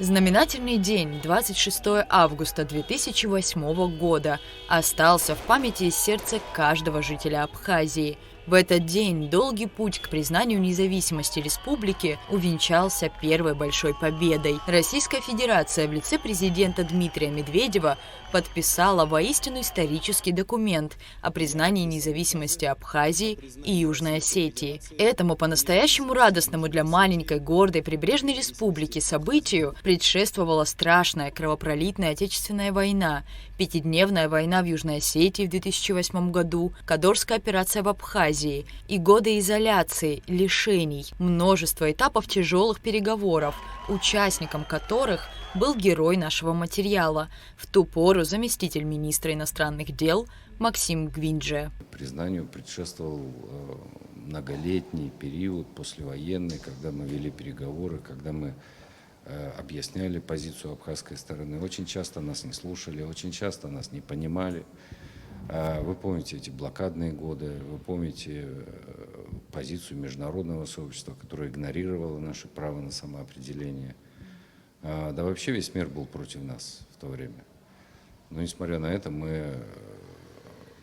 Знаменательный день, 26 августа 2008 года, остался в памяти и сердце каждого жителя Абхазии. В этот день долгий путь к признанию независимости республики увенчался первой большой победой. Российская Федерация в лице президента Дмитрия Медведева подписала воистину исторический документ о признании независимости Абхазии и Южной Осетии. Этому по-настоящему радостному для маленькой, гордой прибрежной республики событию предшествовала страшная кровопролитная Отечественная война, пятидневная война в Южной Осетии в 2008 году, Кадорская операция в Абхазии и годы изоляции, лишений, множество этапов тяжелых переговоров, участником которых был герой нашего материала, в ту пору заместитель министра иностранных дел Максим Гвинджия. Признанию предшествовал многолетний период послевоенный, когда мы вели переговоры, когда мы объясняли позицию абхазской стороны. Очень часто нас не слушали, очень часто нас не понимали. Вы помните эти блокадные годы, вы помните позицию международного сообщества, которое игнорировало наше право на самоопределение. Да вообще весь мир был против нас в то время. Но несмотря на это мы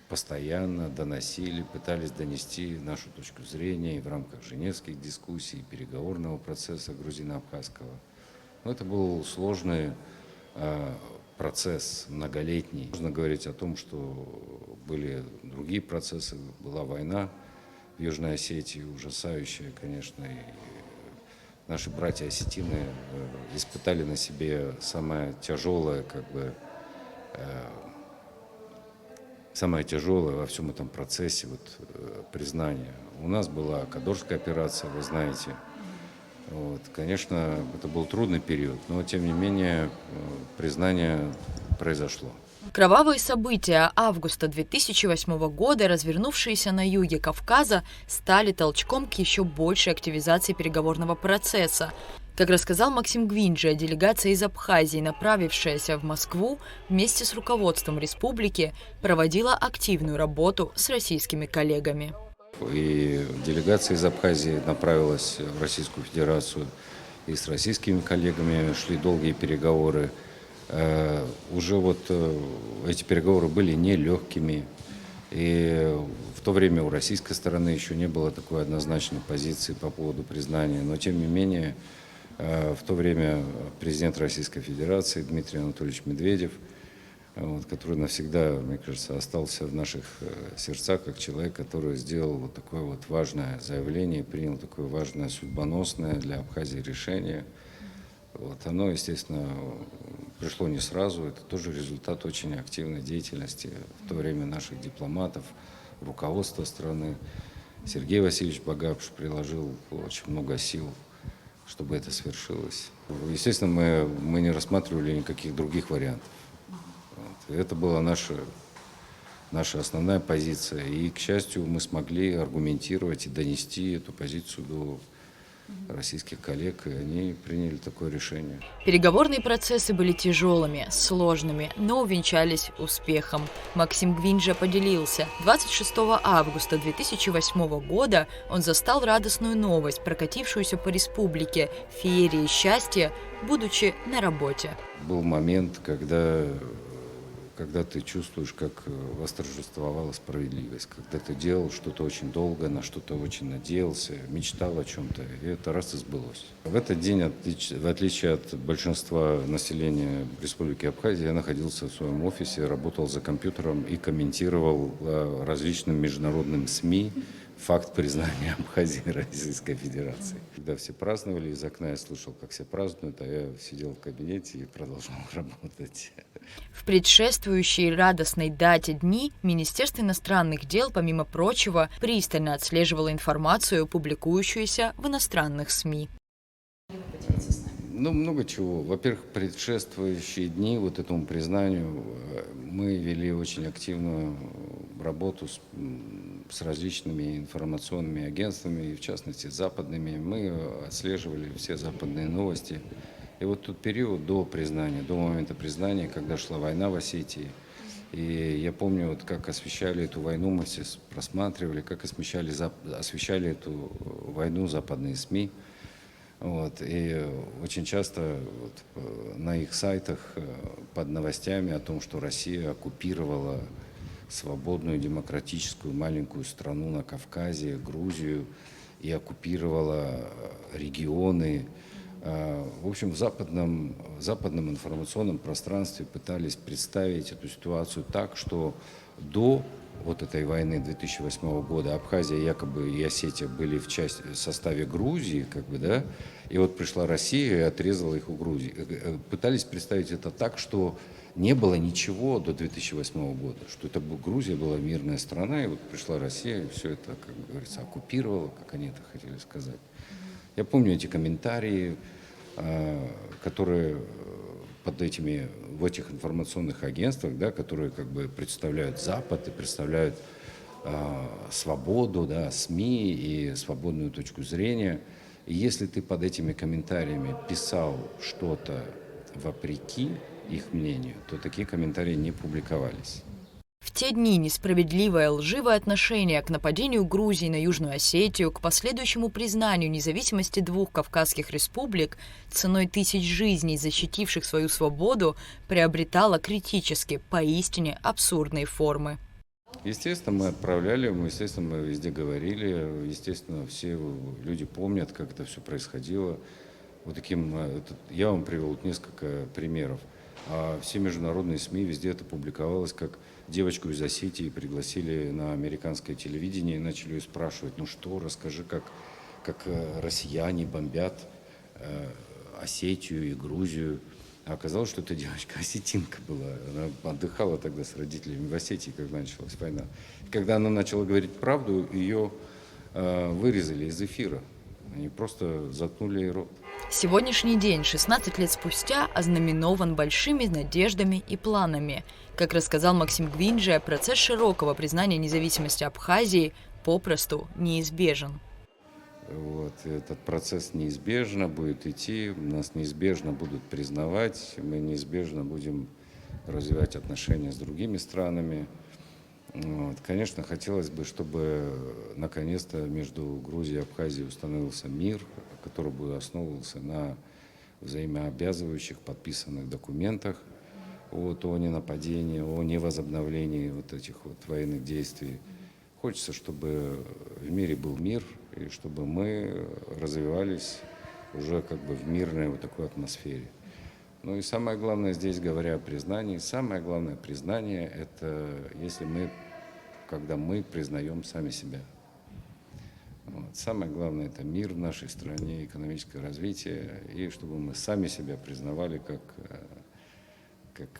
постоянно доносили, пытались донести нашу точку зрения и в рамках женевских дискуссий, переговорного процесса грузино-абхазского. Но это был сложный процесс, многолетний. Можно говорить о том, что были другие процессы, была война в Южной Осетии, ужасающая, конечно, и наши братья-осетины испытали на себе самое тяжелое, самое тяжелое во всем этом процессе признания. У нас была Кадорская операция, вы знаете. Конечно, это был трудный период, но тем не менее признание произошло. Кровавые события августа 2008 года, развернувшиеся на юге Кавказа, стали толчком к еще большей активизации переговорного процесса. Как рассказал Максим Гвинджия, делегация из Абхазии, направившаяся в Москву, вместе с руководством республики проводила активную работу с российскими коллегами. И делегация из Абхазии направилась в Российскую Федерацию, и с российскими коллегами шли долгие переговоры. Уже эти переговоры были нелегкими, и в то время у российской стороны еще не было такой однозначной позиции по поводу признания, но тем не менее в то время президент Российской Федерации Дмитрий Анатольевич Медведев, который навсегда, мне кажется, остался в наших сердцах как человек, который сделал такое важное заявление, принял такое важное, судьбоносное для Абхазии решение. Оно, естественно, пришло не сразу, это тоже результат очень активной деятельности в то время наших дипломатов, руководства страны. Сергей Васильевич Багапш приложил очень много сил, чтобы это свершилось. Естественно, мы не рассматривали никаких других вариантов. Это была наша основная позиция. И, к счастью, мы смогли аргументировать и донести эту позицию до российских коллег, и они приняли такое решение. Переговорные процессы были тяжелыми, сложными, но увенчались успехом. Максим Гвинджия поделился. 26 августа 2008 года он застал радостную новость, прокатившуюся по республике, феерии счастья, будучи на работе. Был момент, когда ты чувствуешь, как восторжествовала справедливость, когда ты делал что-то очень долго, на что-то очень надеялся, мечтал о чем-то, и это раз и сбылось. В этот день, в отличие от большинства населения Республики Абхазия, я находился в своем офисе, работал за компьютером и комментировал различным международным СМИ факт признания Абхазии Российской Федерации. Когда все праздновали, из окна я слышал, как все празднуют, а я сидел в кабинете и продолжал работать. В предшествующей радостной дате дни Министерство иностранных дел, помимо прочего, пристально отслеживало информацию, публикующуюся в иностранных СМИ. Много чего. Во-первых, предшествующие дни этому признанию мы вели очень активную работу с различными информационными агентствами, в частности западными. Мы отслеживали все западные новости. И тот период до момента признания, когда шла война в Осетии, и я помню, как освещали эту войну, мы все просматривали, как освещали эту войну западные СМИ. Вот, и очень часто вот, на их сайтах под новостями о том, что Россия оккупировала свободную демократическую маленькую страну на Кавказе, Грузию, и оккупировала регионы. В общем, в западном информационном пространстве пытались представить эту ситуацию так, что до вот этой войны 2008 года Абхазия якобы и Осетия были в составе Грузии, как бы, да, и вот пришла Россия и отрезала их у Грузии. Пытались представить это так, что не было ничего до 2008 года, что это Грузия была мирная страна, и вот пришла Россия, и все это, как говорится, оккупировала, как они это хотели сказать. Я помню эти комментарии, которые в этих информационных агентствах, да, которые как бы представляют Запад и представляют свободу, да, СМИ и свободную точку зрения. И если ты под этими комментариями писал что-то вопреки их мнению, то такие комментарии не публиковались. В те дни несправедливое, лживое отношение к нападению Грузии на Южную Осетию, к последующему признанию независимости двух Кавказских республик ценой тысяч жизней, защитивших свою свободу, приобретало критически, поистине абсурдные формы. Естественно, мы везде говорили, естественно, все люди помнят, как это все происходило. Я вам привел несколько примеров. А все международные СМИ, везде это публиковалось, как девочку из Осетии пригласили на американское телевидение и начали ее спрашивать, расскажи, как россияне бомбят Осетию и Грузию. А оказалось, что эта девочка осетинка была. Она отдыхала тогда с родителями в Осетии, когда началась война. И когда она начала говорить правду, ее вырезали из эфира. Они просто заткнули ей рот. Сегодняшний день, 16 лет спустя, ознаменован большими надеждами и планами. Как рассказал Максим Гвинджия, процесс широкого признания независимости Абхазии попросту неизбежен. Вот, этот процесс неизбежно будет идти, нас неизбежно будут признавать, мы неизбежно будем развивать отношения с другими странами. Вот. Конечно, хотелось бы, чтобы наконец-то между Грузией и Абхазией установился мир, который бы основывался на взаимообязывающих подписанных документах о ненападении, о невозобновлении вот этих вот военных действий. Хочется, чтобы в мире был мир, и чтобы мы развивались уже как бы в мирной вот такой атмосфере. Ну и самое главное здесь, говоря о признании, самое главное признание – это когда мы признаем сами себя. Вот. Самое главное – это мир в нашей стране, экономическое развитие, и чтобы мы сами себя признавали как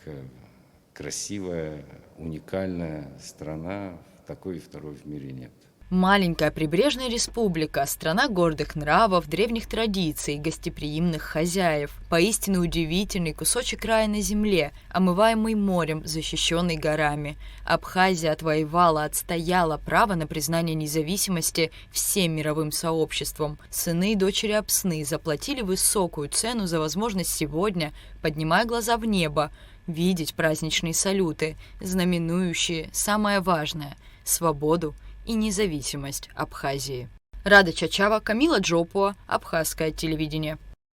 красивая, уникальная страна, такой и второй в мире нет. Маленькая прибрежная республика, страна гордых нравов, древних традиций, гостеприимных хозяев. Поистине удивительный кусочек рая на земле, омываемый морем, защищенный горами. Абхазия отстояла право на признание независимости всем мировым сообществом. Сыны и дочери Апсны заплатили высокую цену за возможность сегодня, поднимая глаза в небо, видеть праздничные салюты, знаменующие самое важное – свободу и независимость Абхазии. Рада Чачава, Камила Джопуа, Абхазское телевидение.